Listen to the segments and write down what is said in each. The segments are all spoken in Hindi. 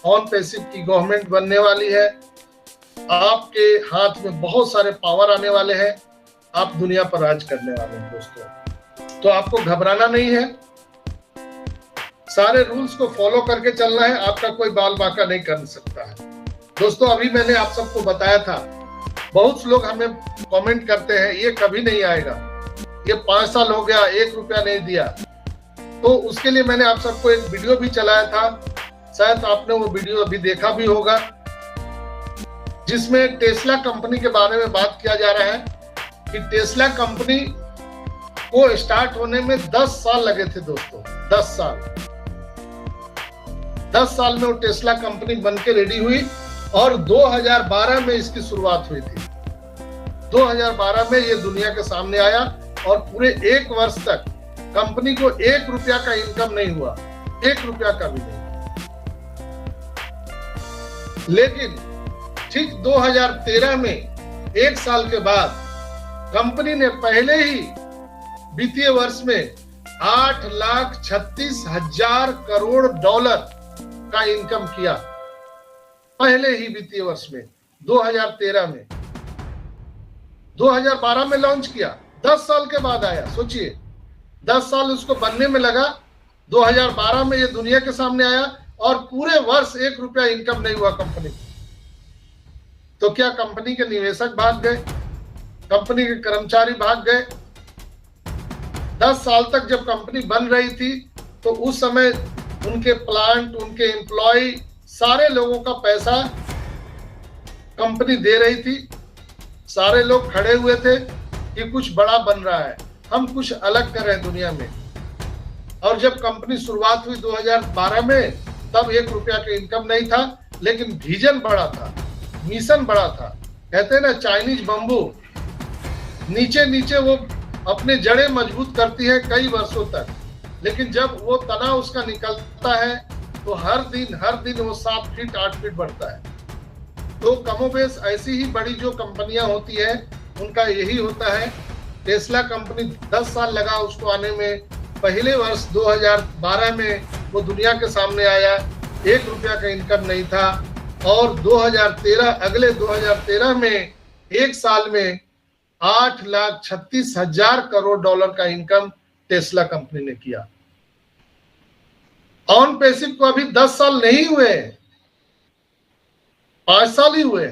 ऑन पैसिव की गवर्नमेंट बनने वाली है, आपके हाथ में बहुत सारे पावर आने वाले हैं, आप दुनिया पर राज करने वाले हैं दोस्तों। तो आपको घबराना नहीं है, सारे रूल्स को फॉलो करके चलना है, आपका कोई बाल बांका नहीं कर सकता है दोस्तों। अभी मैंने आप सबको बताया था, बहुत लोग हमें कमेंट करते हैं ये कभी नहीं आएगा, ये 5 साल हो गया 1 रुपया नहीं दिया। तो उसके लिए मैंने आप सबको एक वीडियो भी चलाया था, शायद आपने वो वीडियो अभी देखा भी होगा, जिसमें टेस्ला कंपनी के बारे में बात किया जा रहा है कि टेस्ला कंपनी को स्टार्ट होने में 10 साल लगे थे दोस्तों। 10 साल में वो टेस्ला कंपनी बन के रेडी हुई और 2012 में इसकी शुरुआत हुई थी। 2012 में ये दुनिया के सामने आया और पूरे 1 वर्ष तक कंपनी को 1 रुपया का इनकम नहीं हुआ, 1 रुपया का भी नहीं। लेकिन ठीक 2013 में 1 साल के बाद कंपनी ने पहले ही वित्तीय वर्ष में 8,36,000 करोड़ डॉलर का इनकम किया, पहले ही वित्तीय वर्ष में 2013 में। 2012 में लॉन्च किया, 10 साल के बाद आया। सोचिए 10 साल उसको बनने में लगा, 2012 में ये दुनिया के सामने आया और पूरे वर्ष 1 रुपया इनकम नहीं हुआ कंपनी। तो क्या कंपनी के निवेशक भाग गए, कंपनी के कर्मचारी भाग गए? 10 साल तक जब कंपनी बन रही थी तो उस समय उनके प्लांट, उनके एम्प्लॉय, सारे लोगों का पैसा कंपनी दे रही थी। सारे लोग खड़े हुए थे कि कुछ बड़ा बन रहा है, हम कुछ अलग कर रहे हैं दुनिया में। और जब कंपनी शुरुआत हुई 2012 में, तब 1 रुपया का इनकम नहीं था, लेकिन विजन बड़ा था, मिशन बड़ा था। कहते हैं ना चाइनीज बम्बू, नीचे नीचे वो अपने जड़ें मजबूत करती है कई वर्षों तक, लेकिन जब वो तना उसका निकलता है तो हर दिन वो 7 फीट 8 फीट बढ़ता है। तो कमोबेश ऐसी ही बड़ी जो कंपनियां होती है उनका यही होता है। टेस्ला कंपनी 10 साल लगा उसको आने में, पहले वर्ष 2012 में वो दुनिया के सामने आया, 1 रुपया का इनकम नहीं था। और 2013 अगले 2013 में 1 साल में 8,36,000 करोड़ डॉलर का इनकम टेस्ला कंपनी ने किया। ऑन पैसिव को अभी 10 साल नहीं हुए, 5 साल ही हुए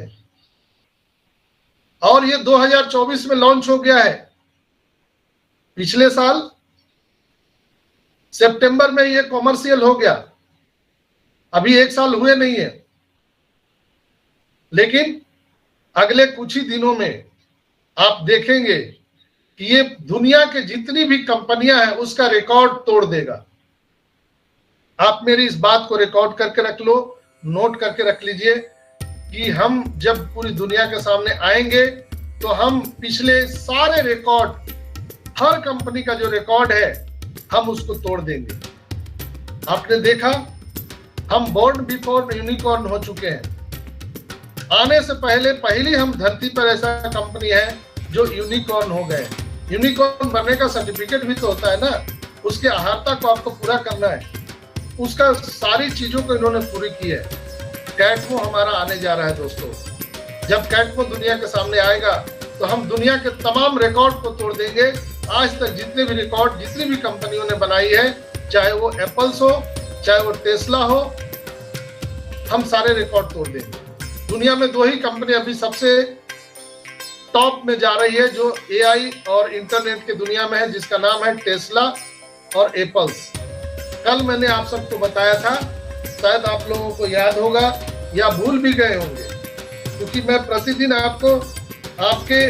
और ये 2024 में लॉन्च हो गया है। पिछले साल सितंबर में ये कॉमर्शियल हो गया, अभी 1 साल हुए नहीं है, लेकिन अगले कुछ ही दिनों में आप देखेंगे कि ये दुनिया के जितनी भी कंपनियां हैं उसका रिकॉर्ड तोड़ देगा। आप मेरी इस बात को रिकॉर्ड करके रख लो, नोट करके रख लीजिए कि हम जब पूरी दुनिया के सामने आएंगे तो हम पिछले सारे रिकॉर्ड, हर कंपनी का जो रिकॉर्ड है हम उसको तोड़ देंगे। आपने देखा हम बोर्न बिफोर यूनिकॉर्न हो चुके हैं, आने से पहले पहली हम धरती पर ऐसा कंपनी है जो यूनिकॉर्न हो गए। यूनिकॉर्न बनने का सर्टिफिकेट भी तो होता है ना, उसके अहर्ता को आपको पूरा करना है, उसका सारी चीजों को इन्होंने पूरी की है। कैटमो हमारा आने जा रहा है दोस्तों। जब कैटमो दुनिया के सामने आएगा तो हम दुनिया के तमाम रिकॉर्ड को तोड़ देंगे। आज तक जितने भी रिकॉर्ड जितनी भी कंपनियों ने बनाई है, चाहे वो एप्पल्स हो, चाहे वो टेस्ला हो, हम सारे रिकॉर्ड तोड़ देंगे। दुनिया में 2 ही कंपनी अभी सबसे टॉप में जा रही है जो एआई और इंटरनेट की दुनिया में है, जिसका नाम है टेस्ला और एप्पल्स। कल मैंने आप सबको बताया था, शायद आप लोगों को याद होगा या भूल भी गए होंगे, क्योंकि मैं प्रतिदिन आपको आपके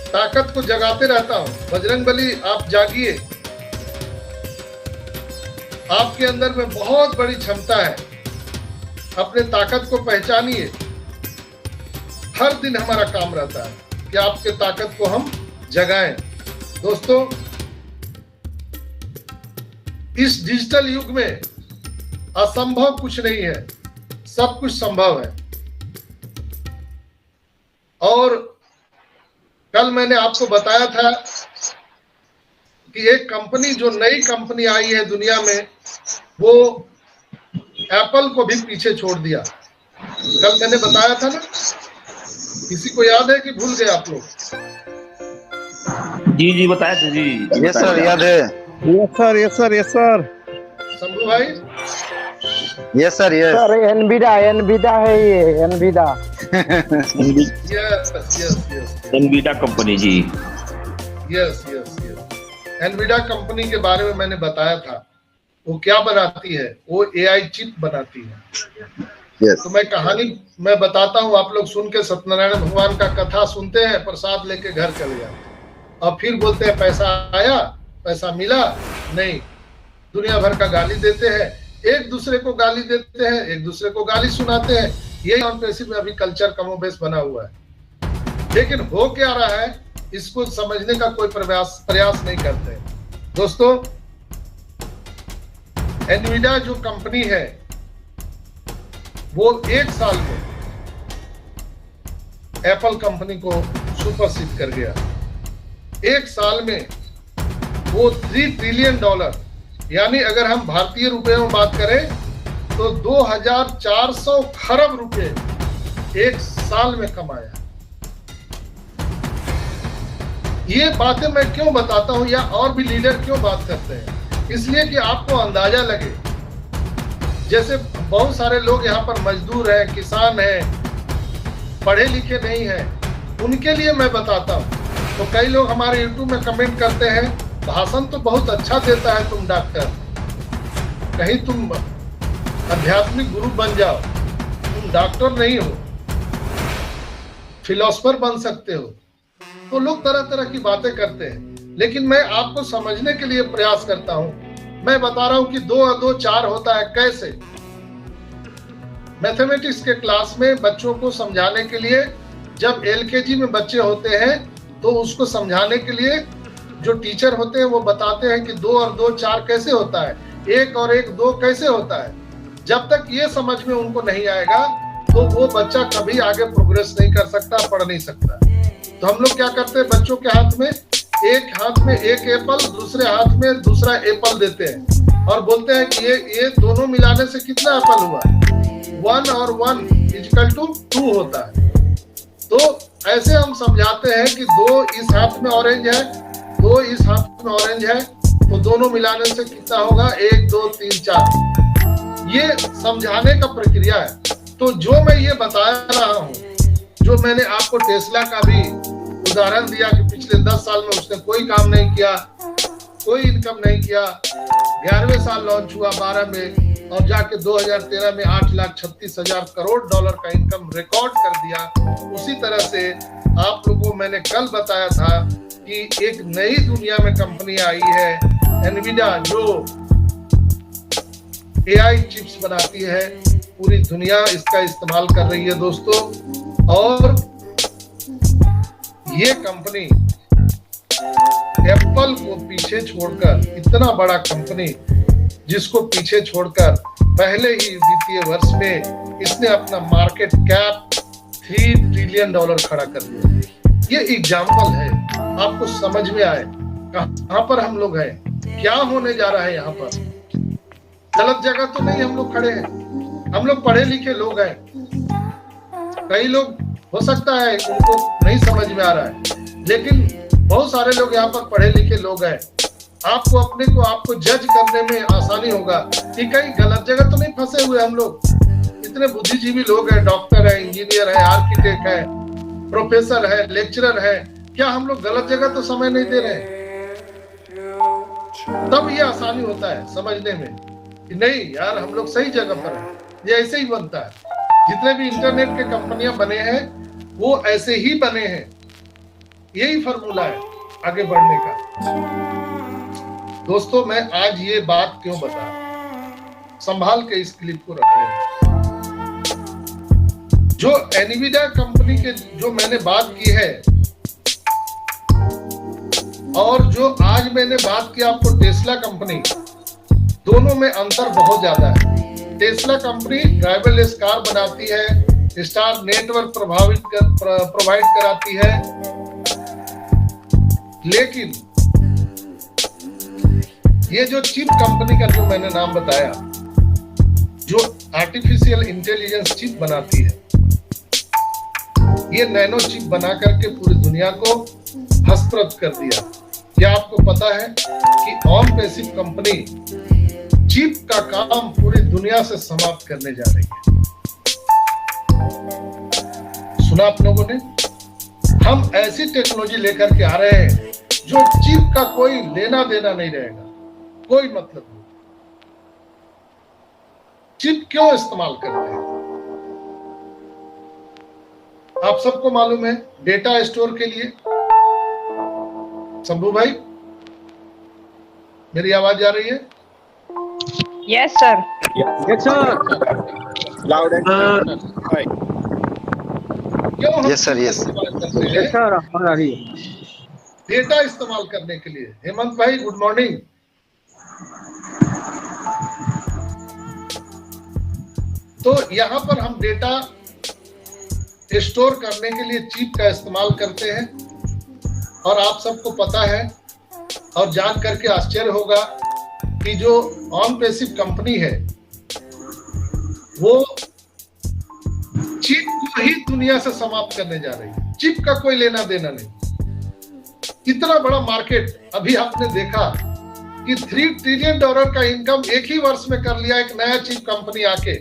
ताकत को जगाते रहता हूं। बजरंगबली आप जागिए, आपके अंदर में बहुत बड़ी क्षमता है, अपने ताकत को पहचानिए। हर दिन हमारा काम रहता है कि आपके ताकत को हम जगाएं। दोस्तों, इस डिजिटल युग में असंभव कुछ नहीं है, सब कुछ संभव है। और कल मैंने आपको बताया था कि एक कंपनी, जो नई कंपनी आई है दुनिया में, वो एप्पल को भी पीछे छोड़ दिया। कल मैंने बताया था ना, किसी को याद है कि भूल गए आप लोग? जी जी बताया था जी। यस सर, याद है। Yes sir, yes sir, yes sir. Shambhu भाई? यस सर, यस सर एनवीडा है ये, एनवीडा। यस यस यस एनवीडा कंपनी जी। यस यस यस एनवीडा कंपनी के बारे में मैंने बताया था। वो क्या बनाती है? वो एआई चिप बनाती है। यस तो मैं कहानी मैं बताता हूँ, आप लोग सुन के सत्यनारायण भगवान का कथा सुनते हैं, प्रसाद लेके घर चले जाते हैं और फिर बोलते हैं पैसा आया, पैसा मिला नहीं। दुनिया भर का गाली देते हैं, एक दूसरे को गाली देते हैं, एक दूसरे को गाली सुनाते हैं। यही नॉन पैसिव में अभी कल्चर कमोबेश बना हुआ है। लेकिन हो क्या रहा है, इसको समझने का कोई प्रयास नहीं करते। दोस्तों, एनवीडिया जो कंपनी है वो एक साल में एप्पल कंपनी को सुपरसीड कर गया। एक साल में वो $3 ट्रिलियन, यानी अगर हम भारतीय रुपए में बात करें तो 2400 खरब रुपए एक साल में कमाया। ये बातें मैं क्यों बताता हूं, या और भी लीडर क्यों बात करते हैं? इसलिए कि आपको अंदाजा लगे। जैसे बहुत सारे लोग यहाँ पर मजदूर हैं, किसान हैं, पढ़े लिखे नहीं हैं, उनके लिए मैं बताता हूँ। तो कई लोग हमारे YouTube में कमेंट करते हैं, भाषण तो बहुत अच्छा देता है तुम डॉक्टर, कहीं तुम आध्यात्मिक गुरु बन जाओ, तुम डॉक्टर नहीं हो, फिलोसफर बन सकते हो। तो लोग तरह तरह की बातें करते हैं, लेकिन मैं आपको समझने के लिए प्रयास करता हूं। मैं बता रहा हूं कि 2 और 2 4 होता है कैसे। मैथमेटिक्स के क्लास में बच्चों को समझाने के लिए, जब LKG में बच्चे होते हैं तो उसको समझाने के लिए जो टीचर होते हैं वो बताते हैं कि 2 और 2 4 कैसे होता है, 1 और 1 2 कैसे होता है। जब तक ये समझ में उनको नहीं आएगा तो वो बच्चा कभी आगे प्रोग्रेस नहीं कर सकता, पढ़ नहीं सकता। तो हम लोग क्या करते हैं, बच्चों के हाथ में एक एप्पल, दूसरे हाथ में दूसरा एप्पल देते हैं और बोलते हैं कि ये दोनों मिलाने से कितना एप्पल हुआ? 1 और 1 = 2 होता है। तो ऐसे हम समझाते हैं कि 2 इस हाथ में ऑरेंज है, 2 इस हाथ में ऑरेंज है, तो दोनों मिलाने से कितना होगा? 1 2 3 4। ये समझाने का प्रक्रिया है। तो जो मैं ये बता रहा हूँ, जो मैंने आपको टेस्ला का भी उदाहरण दिया कि पिछले 10 साल में उसने कोई काम नहीं किया, कोई इनकम नहीं किया, 11वें साल लॉन्च हुआ 12 में और जाके 2013 में $8,36,000 करोड़ का इनकम रिकॉर्ड कर दिया। उसी तरह से आप लोगों को मैंने कल बताया था कि एक नई दुनिया में कंपनी आई है एनवीडिया, जो एआई चिप्स बनाती है। पूरी दुनिया इसका इस्तेमाल कर रही है दोस्तों। और ये कंपनी एप्पल को पीछे छोड़कर, इतना बड़ा कंपनी जिसको पीछे छोड़कर पहले ही वित्तीय वर्ष में इसने अपना मार्केट कैप $3 ट्रिलियन खड़ा कर दिया। ये एग्जाम्पल है, आपको समझ में आए कहां पर हम लोग हैं, क्या होने जा रहा है। यहाँ पर गलत जगह तो नहीं हम लोग खड़े हैं। हम लोग पढ़े लिखे लोग हैं। कई लोग हो सकता है उनको नहीं समझ में आ रहा है, लेकिन बहुत सारे लोग यहाँ पर पढ़े लिखे लोग हैं। आपको अपने को आपको जज करने में आसानी होगा कि कहीं गलत जगह तो नहीं फंसे हुए हम लोग। इतने बुद्धिजीवी लोग हैं, डॉक्टर है, इंजीनियर है, आर्किटेक्ट है, प्रोफेसर है, लेक्चरर है, क्या हम लोग गलत जगह तो समय नहीं दे रहे हैं? तब ये आसानी होता है समझने में कि नहीं यार, हम लोग सही जगह पर हैं। ये ऐसे ही बनता है। जितने भी इंटरनेट के कंपनियां बने हैं वो ऐसे ही बने हैं। यही फॉर्मूला है आगे बढ़ने का। दोस्तों, मैं आज ये बात क्यों बता रहा हूं, संभाल के इस क्लिप को रखें। जो एनवीडिया कंपनी के जो मैंने बात की है और जो आज मैंने बात की आपको टेस्ला कंपनी, दोनों में अंतर बहुत ज्यादा है। टेस्ला कंपनी ड्राइवरलेस कार बनाती है, स्टार नेटवर्क प्रोवाइड कराती है, लेकिन ये जो चिप कंपनी का जो मैंने नाम बताया, जो आर्टिफिशियल इंटेलिजेंस चिप बनाती है। ये नैनो चिप बना करके पूरी दुनिया को हस्तप्रत कर दिया। क्या आपको पता है कि ऑन पैसिव कंपनी चिप का काम पूरी दुनिया से समाप्त करने जा रही है? सुना आप लोगों ने? हम ऐसी टेक्नोलॉजी लेकर के आ रहे हैं जो चिप का कोई लेना देना नहीं रहेगा, कोई मतलब नहीं। चिप क्यों इस्तेमाल करते हैं? आप सबको मालूम है, डेटा स्टोर के लिए। शंभू भाई, मेरी आवाज आ रही है? Yes sir. Yes, sir. Loud and क्यों हम Yes, sir, yes. इस्तेमाल करते हैं? Yes, sir. आवाज आ रही है। डेटा इस्तेमाल करने के लिए। हेमंत भाई, गुड मॉर्निंग। तो यहाँ पर हम डेटा स्टोर करने के लिए चिप का इस्तेमाल करते हैं। और आप सबको पता है और जान करके आश्चर्य होगा कि जो ऑन पैसिव कंपनी है वो चिप को ही दुनिया से समाप्त करने जा रही है। चिप का कोई लेना देना नहीं। इतना बड़ा मार्केट। अभी आपने देखा कि $3 ट्रिलियन का इनकम एक ही वर्ष में कर लिया एक नया चिप कंपनी आके।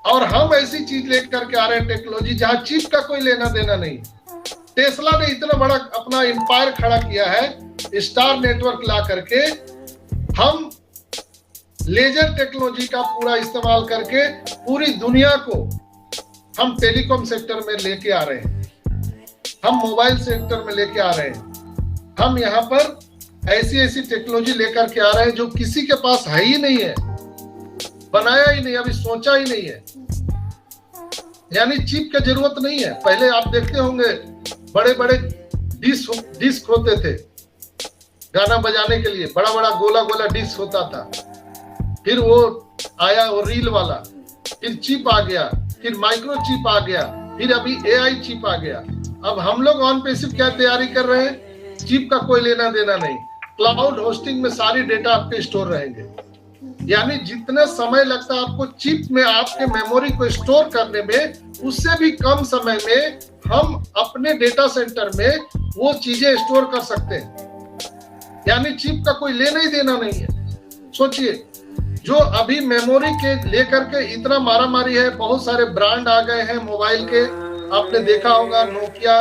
और हम ऐसी चीज लेकर के आ रहे हैं, टेक्नोलॉजी जहां चिप का कोई लेना देना नहीं। टेस्ला ने इतना बड़ा अपना एम्पायर खड़ा किया है, स्टार नेटवर्क ला करके हम लेजर टेक्नोलॉजी का पूरा इस्तेमाल करके पूरी दुनिया को हम टेलीकॉम सेक्टर में लेके आ रहे हैं, हम मोबाइल सेक्टर में लेके आ रहे हैं। हम यहाँ पर ऐसी टेक्नोलॉजी लेकर के आ रहे हैं जो किसी के पास है ही नहीं है, बनाया ही नहीं, अभी सोचा ही नहीं है। यानी चिप की जरूरत नहीं है। पहले आप देखते होंगे बड़े बड़े डिस्क होते थे गाना बजाने के लिए, बड़ा बड़ा गोला गोला डिस्क होता था। फिर वो आया वो रील वाला, फिर चिप आ गया, फिर माइक्रो चिप आ गया, फिर अभी एआई चिप आ गया। अब हम लोग ऑन पैसिव क्या तैयारी कर रहे हैं? चिप का कोई लेना देना नहीं। क्लाउड होस्टिंग में सारी डेटा आपके स्टोर रहेंगे। यानी जितना समय लगता है आपको चिप में आपके मेमोरी को स्टोर करने में, उससे भी कम समय में हम अपने डेटा सेंटर में वो चीजें स्टोर कर सकते हैं। यानी चिप का कोई लेना ही देना नहीं है। सोचिए, जो अभी मेमोरी के लेकर के इतना मारामारी है, बहुत सारे ब्रांड आ गए हैं मोबाइल के। आपने देखा होगा नोकिया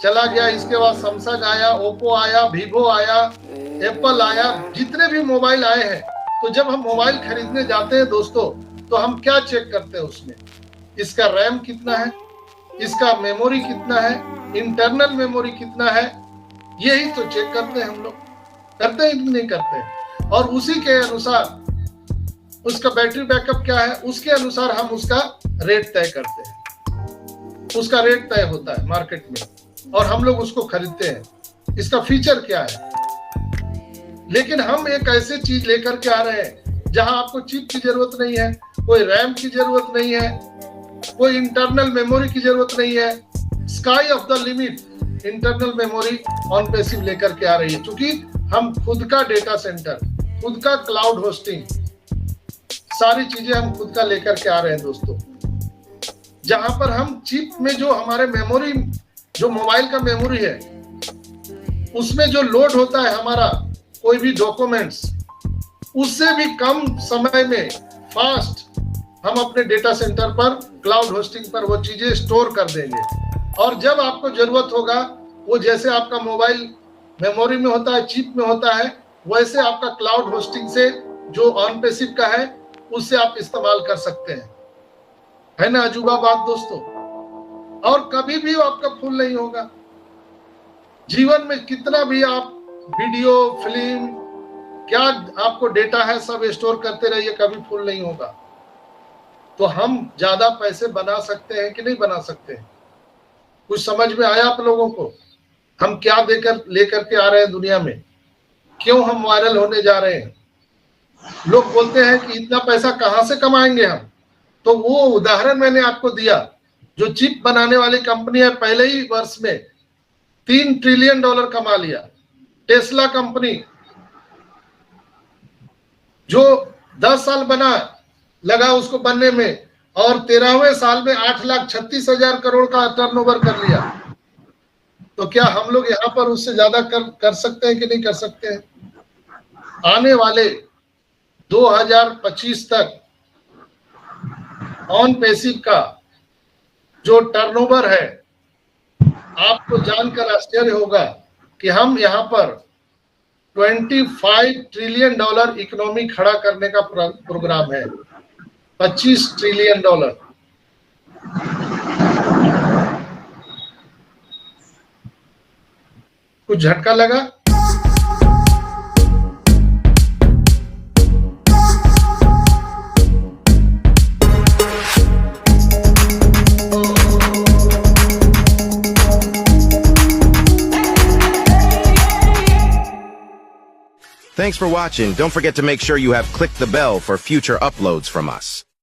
चला गया, इसके बाद सैमसंग आया, ओप्पो आया, वीवो आया, एप्पल आया, जितने भी मोबाइल आए हैं। तो जब हम मोबाइल खरीदने जाते हैं दोस्तों, तो हम क्या चेक करते हैं उसमें? इसका रैम कितना है, इसका मेमोरी कितना है, इंटरनल मेमोरी कितना है, यही तो चेक करते हैं हम लोग। करते हैं कि नहीं करते हैं? और उसी के अनुसार उसका बैटरी बैकअप क्या है, उसके अनुसार हम उसका रेट तय करते हैं। उसका रेट तय होता है मार्केट में और हम लोग उसको खरीदते हैं। इसका फीचर क्या है? लेकिन हम एक ऐसे चीज लेकर के आ रहे हैं जहां आपको चिप की जरूरत नहीं है, कोई रैम की जरूरत नहीं है, कोई इंटरनल मेमोरी की जरूरत नहीं है। Sky of the limit internal memory on passive लेकर के आ रही है, क्योंकि हम खुद का डेटा सेंटर, खुद का क्लाउड होस्टिंग, सारी चीजें हम खुद का लेकर के आ रहे हैं दोस्तों। जहां पर हम चिप में जो हमारे मेमोरी, जो मोबाइल का मेमोरी है, उसमें जो लोड होता है हमारा कोई भी डॉक्यूमेंट्स, उससे भी कम समय में फास्ट हम अपने डेटा सेंटर पर, क्लाउड होस्टिंग पर वो चीजें स्टोर कर देंगे। और जब आपको जरूरत होगा, वो जैसे आपका मोबाइल मेमोरी में होता है, चिप में होता है, वैसे आपका क्लाउड होस्टिंग से जो ऑन पैसिव का है उससे आप इस्तेमाल कर सकते हैं। है ना अजूबा बात दोस्तों? और कभी भी आपका फुल नहीं होगा। जीवन में कितना भी आप वीडियो, फिल्म, क्या आपको डेटा है, सब स्टोर करते रहिए, कभी फुल नहीं होगा। तो हम ज्यादा पैसे बना सकते हैं कि नहीं बना सकते हैं? कुछ समझ में आया आप लोगों को? हम क्या देकर लेकर के आ रहे हैं दुनिया में? क्यों हम वायरल होने जा रहे हैं? लोग बोलते हैं कि इतना पैसा कहां से कमाएंगे हम? तो वो उदाहरण मैंने आपको दिया, जो चिप बनाने वाली कंपनी है, पहले ही वर्ष में $3 ट्रिलियन कमा लिया। टेस्ला कंपनी जो 10 साल बना, लगा उसको बनने में, और 13वें साल में 8,36,000 करोड़ का टर्नओवर कर लिया। तो क्या हम लोग यहाँ पर उससे ज्यादा कर सकते हैं कि नहीं कर सकते हैं? आने वाले 2025 तक ऑन पैसिव का जो टर्नओवर है, आपको जानकर आश्चर्य होगा कि हम यहाँ पर $25 ट्रिलियन इकोनॉमी खड़ा करने का प्रोग्राम है। $25 ट्रिलियन। कुछ झटका लगा? Thanks for watching. Don't forget to make sure you have clicked the bell for future uploads from us.